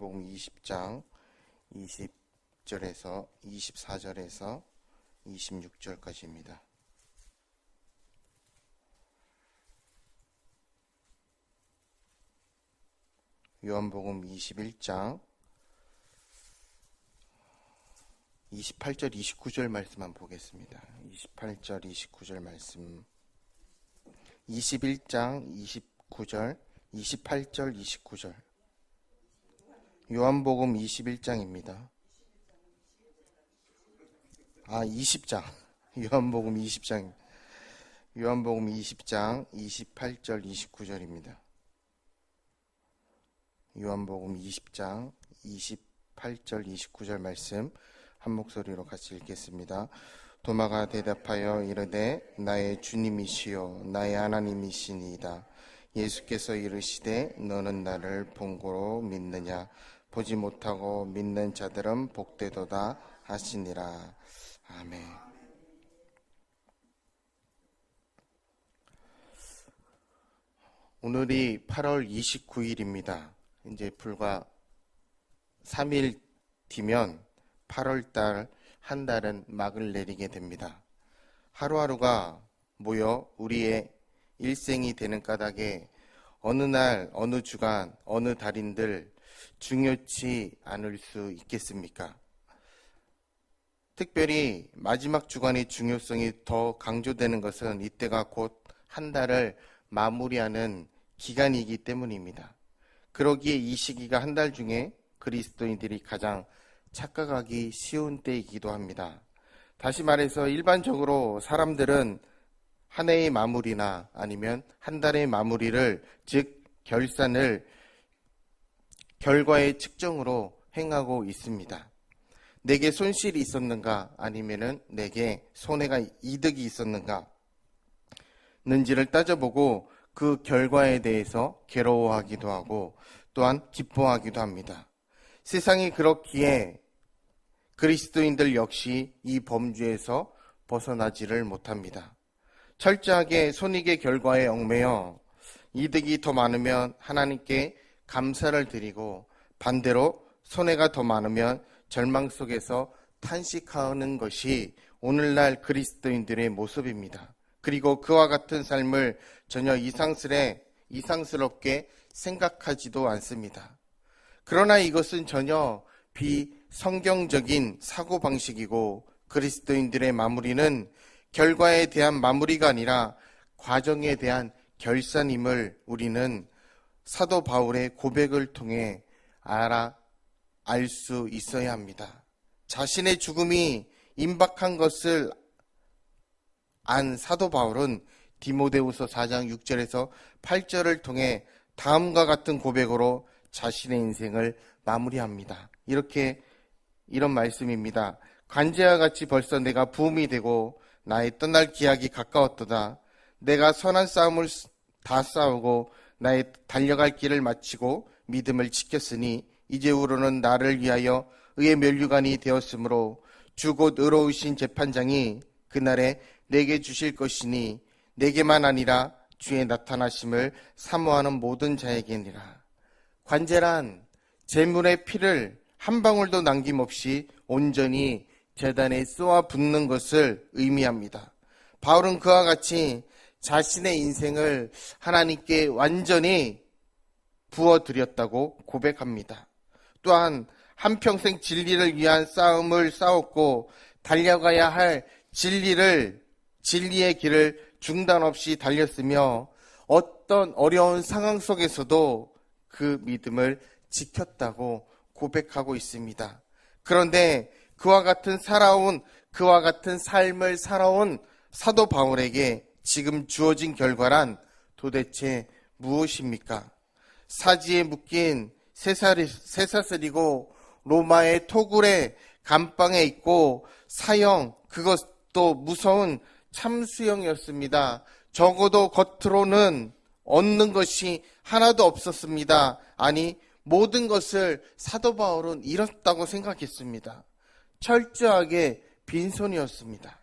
요한복음 20장 20절에서 24절에서 26절까지입니다. 요한복음 21장 28절 29절 말씀만 보겠습니다. 28절 29절 말씀, 21장 29절 28절 29절, 요한복음 21장입니다. 20장 요한복음 20장 요한복음 20장 28절 29절입니다. 요한복음 20장 28절 29절 말씀 한 목소리로 같이 읽겠습니다. 도마가 대답하여 이르되 나의 주님이시요 나의 하나님이시니이다. 예수께서 이르시되 너는 나를 본 고로 믿느냐? 보지 못하고 믿는 자들은 복되도다 하시니라. 아멘. 오늘이 8월 29일입니다. 이제 불과 3일 뒤면 8월달 한 달은 막을 내리게 됩니다. 하루하루가 모여 우리의 일생이 되는 까닭에 어느 날, 어느 주간, 어느 달인들 중요치 않을 수 있겠습니까? 특별히 마지막 주간의 중요성이 더 강조되는 것은 이때가 곧 한 달을 마무리하는 기간이기 때문입니다. 그러기에 이 시기가 한 달 중에 그리스도인들이 가장 착각하기 쉬운 때이기도 합니다. 다시 말해서 일반적으로 사람들은 한 해의 마무리나 아니면 한 달의 마무리를, 즉 결산을 결과의 측정으로 행하고 있습니다. 내게 손실이 있었는가 아니면은 내게 손해가 이득이 있었는가 는지를 따져보고 그 결과에 대해서 괴로워하기도 하고 또한 기뻐하기도 합니다. 세상이 그렇기에 그리스도인들 역시 이 범주에서 벗어나지를 못합니다. 철저하게 손익의 결과에 얽매여 이득이 더 많으면 하나님께 감사를 드리고 반대로 손해가 더 많으면 절망 속에서 탄식하는 것이 오늘날 그리스도인들의 모습입니다. 그리고 그와 같은 삶을 전혀 이상스럽게 생각하지도 않습니다. 그러나 이것은 전혀 비성경적인 사고방식이고 그리스도인들의 마무리는 결과에 대한 마무리가 아니라 과정에 대한 결산임을 우리는 사도 바울의 고백을 통해 알 수 있어야 합니다. 자신의 죽음이 임박한 것을 안 사도 바울은 디모데후서 4장 6절에서 8절을 통해 다음과 같은 고백으로 자신의 인생을 마무리합니다. 이런 말씀입니다. 관제와 같이 벌써 내가 부음이 되고 나의 떠날 기약이 가까웠도다. 내가 선한 싸움을 다 싸우고 나의 달려갈 길을 마치고 믿음을 지켰으니 이제후로는 나를 위하여 의의 면류관이 되었으므로 주 곧 의로우신 재판장이 그날에 내게 주실 것이니 내게만 아니라 주의 나타나심을 사모하는 모든 자에게니라. 관제란 제물의 피를 한 방울도 남김없이 온전히 제단에 쏘아 붓는 것을 의미합니다. 바울은 그와 같이 자신의 인생을 하나님께 완전히 부어드렸다고 고백합니다. 또한 한평생 진리를 위한 싸움을 싸웠고 달려가야 할 진리의 길을 중단 없이 달렸으며 어떤 어려운 상황 속에서도 그 믿음을 지켰다고 고백하고 있습니다. 그런데 그와 같은 삶을 살아온 사도 바울에게 지금 주어진 결과란 도대체 무엇입니까? 사지에 묶인 쇠사슬이고 로마의 토굴의 감방에 있고 사형, 그것도 무서운 참수형이었습니다. 적어도 겉으로는 얻는 것이 하나도 없었습니다. 아니, 모든 것을 사도 바울은 잃었다고 생각했습니다. 철저하게 빈손이었습니다.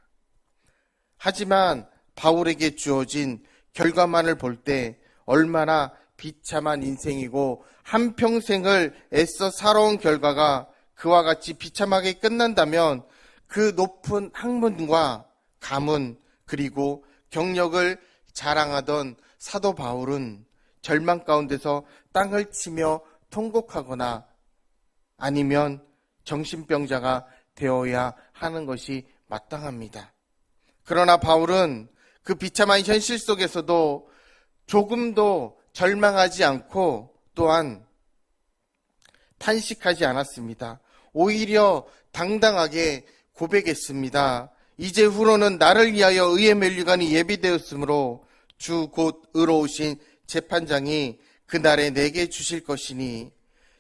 하지만 바울에게 주어진 결과만을 볼 때 얼마나 비참한 인생이고 한평생을 애써 살아온 결과가 그와 같이 비참하게 끝난다면 그 높은 학문과 가문 그리고 경력을 자랑하던 사도 바울은 절망 가운데서 땅을 치며 통곡하거나 아니면 정신병자가 되어야 하는 것이 마땅합니다. 그러나 바울은 그 비참한 현실 속에서도 조금도 절망하지 않고 또한 탄식하지 않았습니다. 오히려 당당하게 고백했습니다. 이제후로는 나를 위하여 의의 면류관이 예비되었으므로 주 곧 의로우신 재판장이 그날에 내게 주실 것이니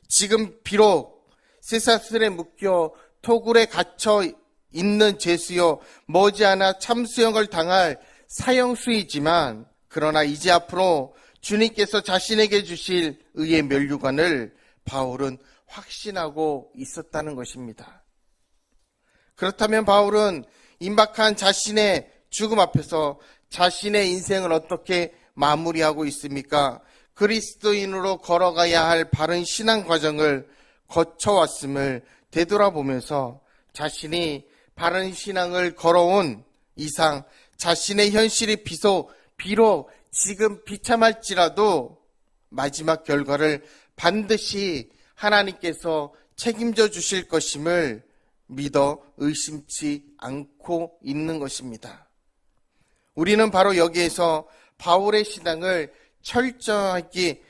지금 비록 쇠사슬에 묶여 토굴에 갇혀 있는 죄수여 머지않아 참수형을 당할 사형수이지만 그러나 이제 앞으로 주님께서 자신에게 주실 의의 면류관을 바울은 확신하고 있었다는 것입니다. 그렇다면 바울은 임박한 자신의 죽음 앞에서 자신의 인생을 어떻게 마무리하고 있습니까? 그리스도인으로 걸어가야 할 바른 신앙 과정을 거쳐왔음을 되돌아보면서 자신이 바른 신앙을 걸어온 이상 자신의 현실이 비록 지금 비참할지라도 마지막 결과를 반드시 하나님께서 책임져 주실 것임을 믿어 의심치 않고 있는 것입니다. 우리는 바로 여기에서 바울의 신앙을 철저하게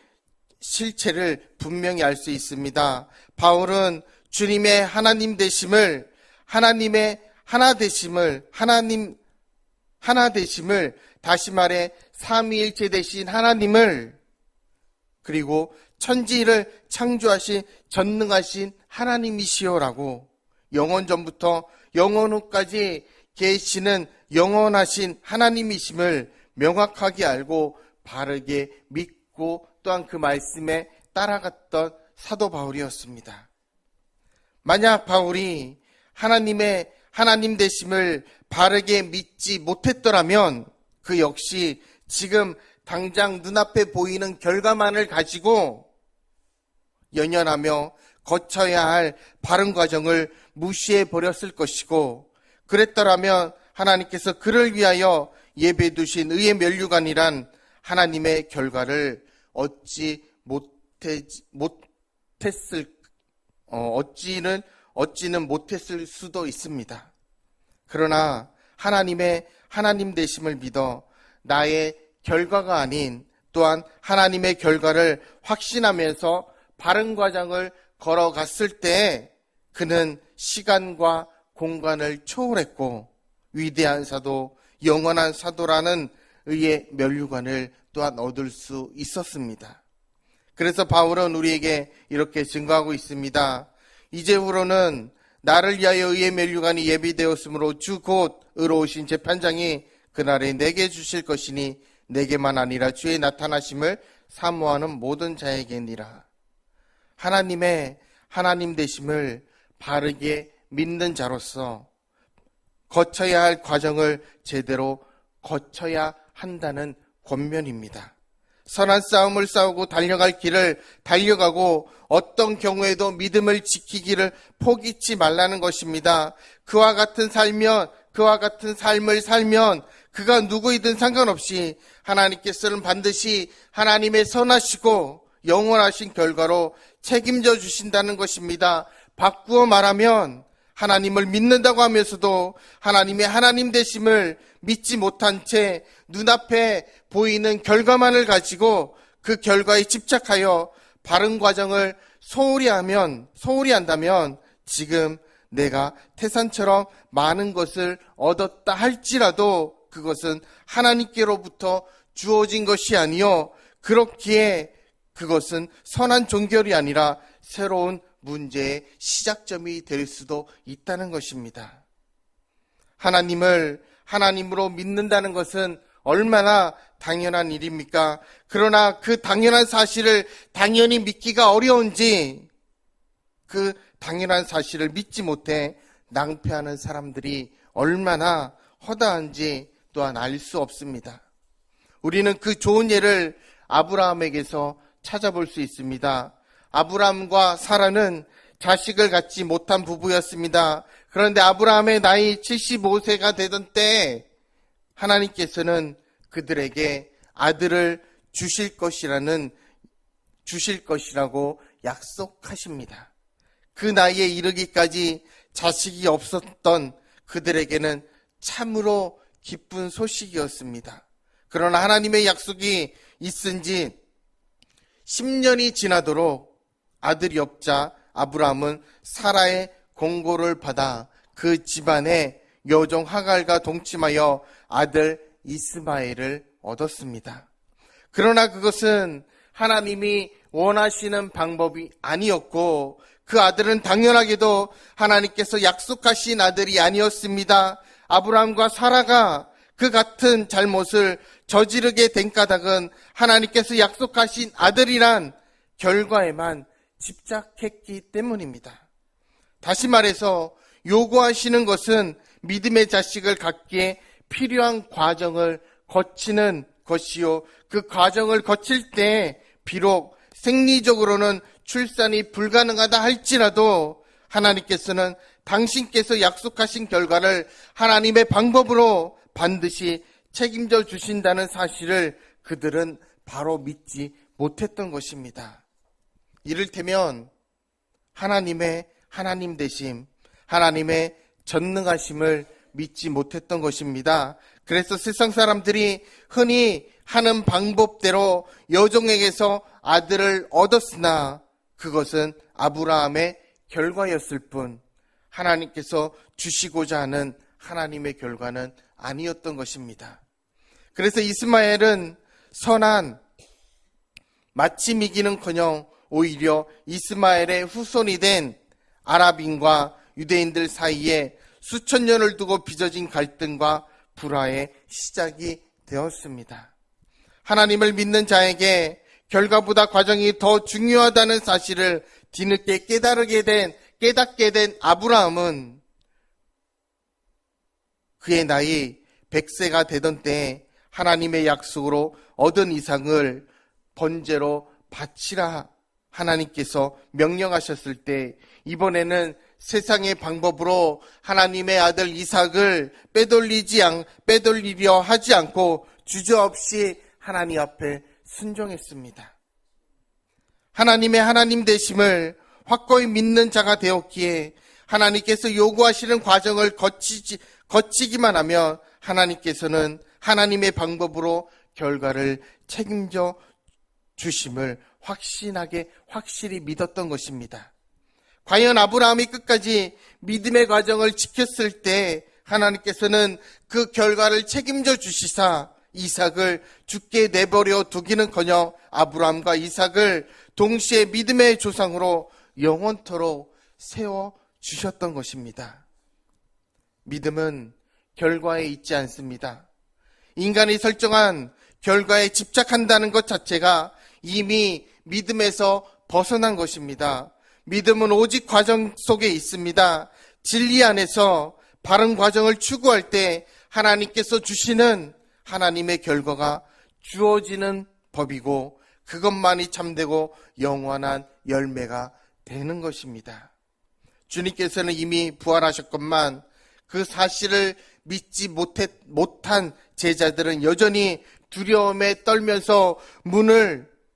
실체를 분명히 알 수 있습니다. 바울은 주님의 하나님 되심을, 하나님의 하나 되심을, 하나 되심을, 다시 말해 삼위일체 되신 하나님을, 그리고 천지를 창조하신 전능하신 하나님이시오라고 영원 전부터 영원 후까지 계시는 영원하신 하나님이심을 명확하게 알고 바르게 믿고 또한 그 말씀에 따라갔던 사도 바울이었습니다. 만약 바울이 하나님의 하나님 되심을 바르게 믿지 못했더라면 그 역시 지금 당장 눈앞에 보이는 결과만을 가지고 연연하며 거쳐야 할 바른 과정을 무시해 버렸을 것이고, 그랬더라면 하나님께서 그를 위하여 예배해 두신 의의 면류관이란 하나님의 결과를 얻지는 못했을 수도 있습니다. 그러나 하나님의 하나님 되심을 믿어 나의 결과가 아닌 또한 하나님의 결과를 확신하면서 바른 과정을 걸어갔을 때 그는 시간과 공간을 초월했고 위대한 사도, 영원한 사도라는 의의 면류관을 또한 얻을 수 있었습니다. 그래서 바울은 우리에게 이렇게 증거하고 있습니다. 이제후로는 나를 위하여 의의 면류관이 예비되었으므로 주 곧 의로우신 재판장이 그날에 내게 주실 것이니 내게만 아니라 주의 나타나심을 사모하는 모든 자에게니라. 하나님의 하나님 되심을 바르게 믿는 자로서 거쳐야 할 과정을 제대로 거쳐야 한다는 권면입니다. 선한 싸움을 싸우고 달려갈 길을 달려가고 어떤 경우에도 믿음을 지키기를 포기치 말라는 것입니다. 그와 같은 삶을 살면 그가 누구이든 상관없이 하나님께서는 반드시 하나님의 선하시고 영원하신 결과로 책임져 주신다는 것입니다. 바꾸어 말하면 하나님을 믿는다고 하면서도 하나님의 하나님 되심을 믿지 못한 채 눈앞에 보이는 결과만을 가지고 그 결과에 집착하여 바른 과정을 소홀히 한다면 지금 내가 태산처럼 많은 것을 얻었다 할지라도 그것은 하나님께로부터 주어진 것이 아니요 그렇기에 그것은 선한 종결이 아니라 새로운 문제의 시작점이 될 수도 있다는 것입니다. 하나님을 하나님으로 믿는다는 것은 얼마나 당연한 일입니까? 그러나 그 당연한 사실을 당연히 믿기가 어려운지 그 당연한 사실을 믿지 못해 낭패하는 사람들이 얼마나 허다한지 또한 알 수 없습니다. 우리는 그 좋은 예를 아브라함에게서 찾아볼 수 있습니다. 아브라함과 사라는 자식을 갖지 못한 부부였습니다. 그런데 아브라함의 나이 75세가 되던 때 하나님께서는 그들에게 아들을 주실 것이라고 약속하십니다. 그 나이에 이르기까지 자식이 없었던 그들에게는 참으로 기쁜 소식이었습니다. 그러나 하나님의 약속이 있은 지 10년이 지나도록 아들이 없자 아브라함은 사라의 공고를 받아 그 집안의 여종 하갈과 동침하여 아들 이스마엘을 얻었습니다. 그러나 그것은 하나님이 원하시는 방법이 아니었고 그 아들은 당연하게도 하나님께서 약속하신 아들이 아니었습니다. 아브라함과 사라가 그 같은 잘못을 저지르게 된 까닭은 하나님께서 약속하신 아들이란 결과에만 집착했기 때문입니다. 다시 말해서 요구하시는 것은 믿음의 자식을 갖기에 필요한 과정을 거치는 것이요, 그 과정을 거칠 때 비록 생리적으로는 출산이 불가능하다 할지라도 하나님께서는 당신께서 약속하신 결과를 하나님의 방법으로 반드시 책임져 주신다는 사실을 그들은 바로 믿지 못했던 것입니다. 이를테면 하나님의 하나님 되심, 하나님의 전능하심을 믿지 못했던 것입니다. 그래서 세상 사람들이 흔히 하는 방법대로 여종에게서 아들을 얻었으나 그것은 아브라함의 결과였을 뿐 하나님께서 주시고자 하는 하나님의 결과는 아니었던 것입니다. 그래서 이스마엘은 선한 마침이기는커녕 오히려 이스마엘의 후손이 된 아랍인과 유대인들 사이에 수천 년을 두고 빚어진 갈등과 불화의 시작이 되었습니다. 하나님을 믿는 자에게 결과보다 과정이 더 중요하다는 사실을 뒤늦게 깨닫게 된 아브라함은 그의 나이 100세가 되던 때에 하나님의 약속으로 얻은 이삭을 번제로 바치라 하나님께서 명령하셨을 때 이번에는 세상의 방법으로 하나님의 아들 이삭을 빼돌리려 하지 않고 주저없이 하나님 앞에 순종했습니다. 하나님의 하나님 되심을 확고히 믿는 자가 되었기에 하나님께서 요구하시는 과정을 거치기만 하면 하나님께서는 하나님의 방법으로 결과를 책임져 주심을 확실히 믿었던 것입니다. 과연 아브라함이 끝까지 믿음의 과정을 지켰을 때 하나님께서는 그 결과를 책임져 주시사 이삭을 죽게 내버려 두기는커녕 아브라함과 이삭을 동시에 믿음의 조상으로 영원토록 세워주셨던 것입니다. 믿음은 결과에 있지 않습니다. 인간이 설정한 결과에 집착한다는 것 자체가 이미 믿음에서 벗어난 것입니다. 믿음은 오직 과정 속에 있습니다. 진리 안에서 바른 과정을 추구할 때 하나님께서 주시는 하나님의 결과가 주어지는 법이고 그것만이 참되고 영원한 열매가 되는 것입니다. 주님께서는 이미 부활하셨건만 그 사실을 믿지 못한 제자들은 여전히 두려움에 떨면서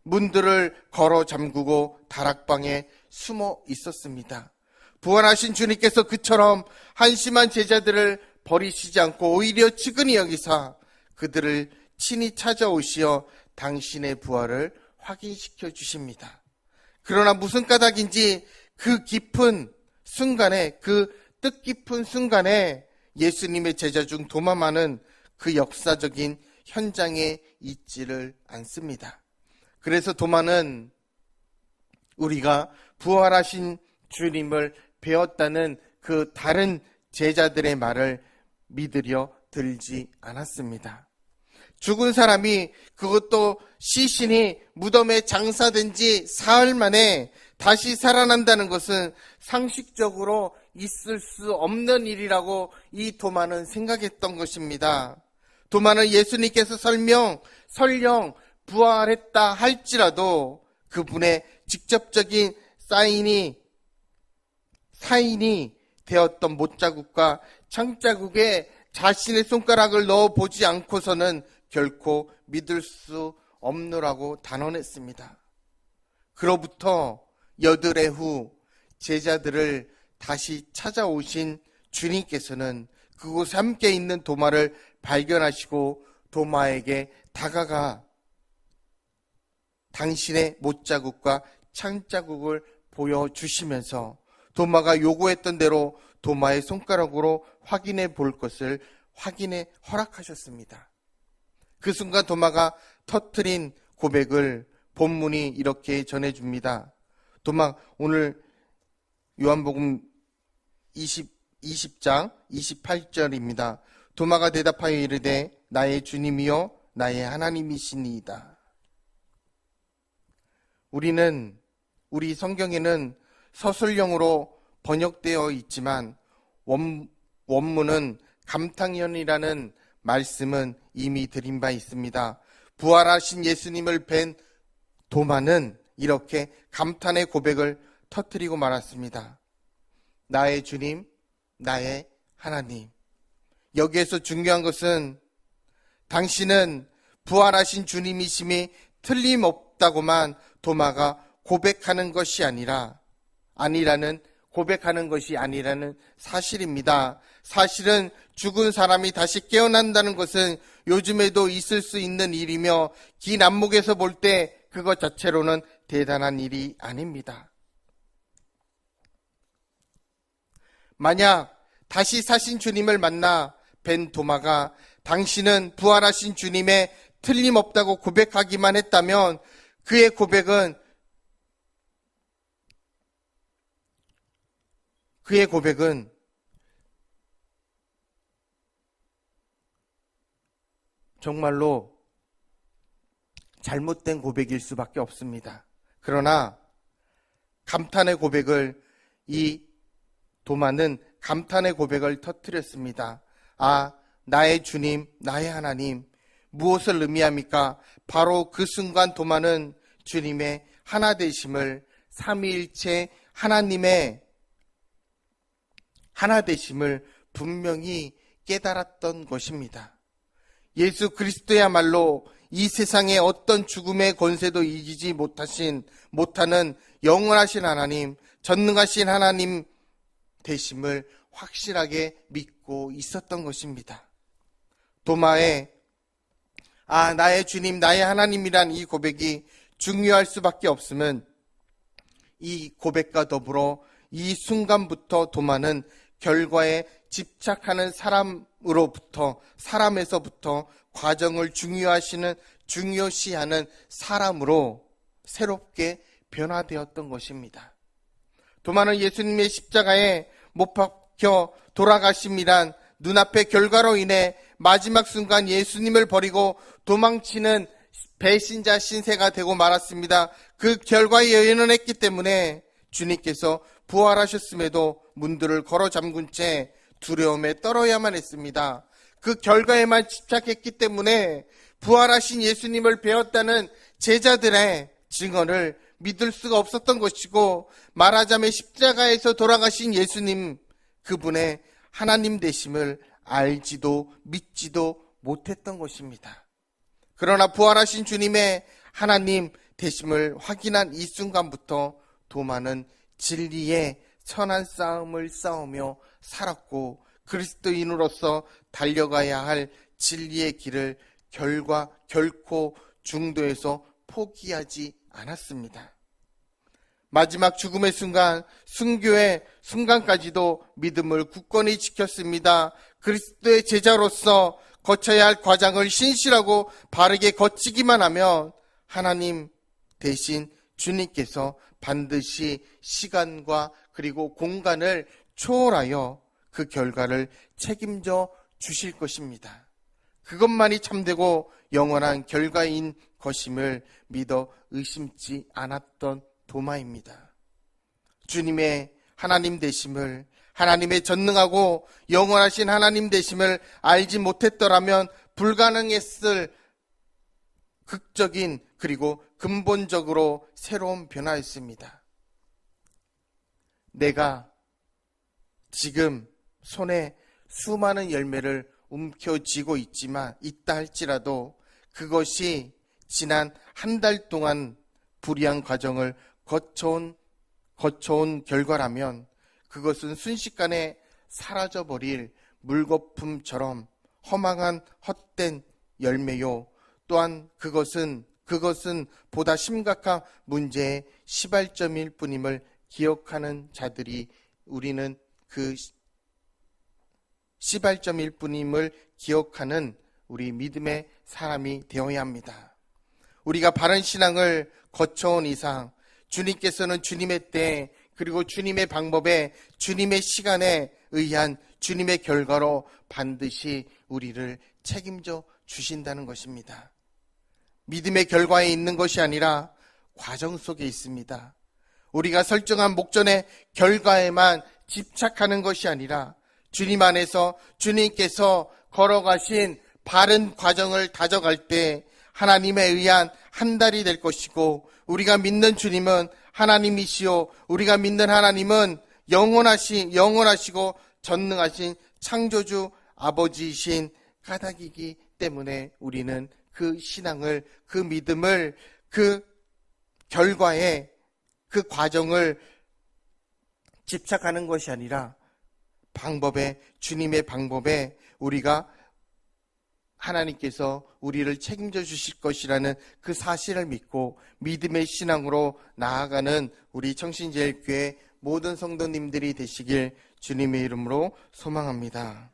문들을 걸어 잠그고 다락방에 숨어 있었습니다. 부활하신 주님께서 그처럼 한심한 제자들을 버리시지 않고 오히려 측은히 여기사 그들을 친히 찾아오시어 당신의 부활을 확인시켜 주십니다. 그러나 무슨 까닭인지 그 뜻깊은 순간에 예수님의 제자 중 도마만은 그 역사적인 현장에 있지를 않습니다. 그래서 도마는 우리가 부활하신 주님을 배웠다는 그 다른 제자들의 말을 믿으려 들지 않았습니다. 죽은 사람이 그것도 시신이 무덤에 장사된 지 사흘 만에 다시 살아난다는 것은 상식적으로 있을 수 없는 일이라고 이 도마는 생각했던 것입니다. 도마는 예수님께서 설령 부활했다 할지라도 그분의 직접적인 사인이 되었던 못자국과 창자국에 자신의 손가락을 넣어보지 않고서는 결코 믿을 수 없노라고 단언했습니다. 그로부터 여드레 후 제자들을 다시 찾아오신 주님께서는 그곳에 함께 있는 도마를 발견하시고 도마에게 다가가 당신의 못자국과 창자국을 보여주시면서 도마가 요구했던 대로 도마의 손가락으로 확인해 볼 것을 허락하셨습니다. 그 순간 도마가 터뜨린 고백을 본문이 이렇게 전해줍니다. 오늘 요한복음 20장 28절입니다. 도마가 대답하여 이르되 나의 주님이요 나의 하나님이시니이다. 우리 성경에는 서술형으로 번역되어 있지만 원문은 감탄연이라는 말씀은 이미 드린 바 있습니다. 부활하신 예수님을 뵌 도마는 이렇게 감탄의 고백을 터뜨리고 말았습니다. 나의 주님, 나의 하나님. 여기에서 중요한 것은 당신은 부활하신 주님이심이 틀림없다고만 도마가 고백하는 것이 고백하는 것이 아니라는 사실입니다. 사실은 죽은 사람이 다시 깨어난다는 것은 요즘에도 있을 수 있는 일이며 긴 안목에서 볼 때 그것 자체로는 대단한 일이 아닙니다. 만약 다시 사신 주님을 만나 뵌 도마가 당신은 부활하신 주님의 틀림없다고 고백하기만 했다면 그의 고백은 정말로 잘못된 고백일 수밖에 없습니다. 그러나 이 도마는 감탄의 고백을 터뜨렸습니다. 나의 주님, 나의 하나님. 무엇을 의미합니까? 바로 그 순간 도마는 주님의 하나되심을, 삼위일체 하나님의 하나되심을 분명히 깨달았던 것입니다. 예수 그리스도야말로 이 세상의 어떤 죽음의 권세도 이기지 못하는 영원하신 하나님, 전능하신 하나님 되심을 확실하게 믿고 있었던 것입니다. 도마의 나의 주님, 나의 하나님이란 이 고백이 중요할 수밖에 없음은 이 고백과 더불어 이 순간부터 도마는 결과에 집착하는 사람에서부터 과정을 중요시하는 사람으로 새롭게 변화되었던 것입니다. 도마는 예수님의 십자가에 못 박혀 돌아가심이란 눈앞의 결과로 인해 마지막 순간 예수님을 버리고 도망치는 배신자 신세가 되고 말았습니다. 그 결과에 예언했기 때문에 주님께서 부활하셨음에도 문들을 걸어 잠근 채 두려움에 떨어야만 했습니다. 그 결과에만 집착했기 때문에 부활하신 예수님을 배웠다는 제자들의 증언을 믿을 수가 없었던 것이고, 말하자면 십자가에서 돌아가신 예수님, 그분의 하나님 되심을 알지도 믿지도 못했던 것입니다. 그러나 부활하신 주님의 하나님 되심을 확인한 이 순간부터 도마는 진리의 선한 싸움을 싸우며 살았고, 그리스도인으로서 달려가야 할 진리의 길을 결코 중도에서 포기하지 않았습니다. 마지막 죽음의 순간, 순교의 순간까지도 믿음을 굳건히 지켰습니다. 그리스도의 제자로서 거쳐야 할 과정을 신실하고 바르게 거치기만 하면 하나님 대신 주님께서 반드시 시간과 그리고 공간을 초월하여 그 결과를 책임져 주실 것입니다. 그것만이 참되고 영원한 결과인 것임을 믿어 의심치 않았던 도마입니다. 주님의 하나님 되심을, 하나님의 전능하고 영원하신 하나님 되심을 알지 못했더라면 불가능했을 극적인 그리고 근본적으로 새로운 변화였습니다. 내가 지금 손에 수많은 열매를 움켜쥐고 있다 할지라도 그것이 지난 한 달 동안 불이한 과정을 거쳐온 결과라면 그것은 순식간에 사라져버릴 물거품처럼 허망한 헛된 열매요. 또한 그것은 보다 심각한 문제의 시발점일 뿐임을 기억하는 자들이 우리는 그 시발점일 뿐임을 기억하는 우리 믿음의 사람이 되어야 합니다. 우리가 바른 신앙을 거쳐온 이상 주님께서는 주님의 때 그리고 주님의 방법에 주님의 시간에 의한 주님의 결과로 반드시 우리를 책임져 주신다는 것입니다. 믿음의 결과에 있는 것이 아니라 과정 속에 있습니다. 우리가 설정한 목전의 결과에만 집착하는 것이 아니라 주님 안에서 주님께서 걸어가신 바른 과정을 다져갈 때 하나님에 의한 한 달이 될 것이고 우리가 믿는 주님은 하나님이시요 우리가 믿는 하나님은 영원하시고 전능하신 창조주 아버지이신 까닭이기 때문에 우리는 그 신앙을 그 믿음을 그 결과에 그 과정을 집착하는 것이 아니라 주님의 방법에 우리가 하나님께서 우리를 책임져 주실 것이라는 그 사실을 믿고 믿음의 신앙으로 나아가는 우리 청신제일교회 모든 성도님들이 되시길 주님의 이름으로 소망합니다.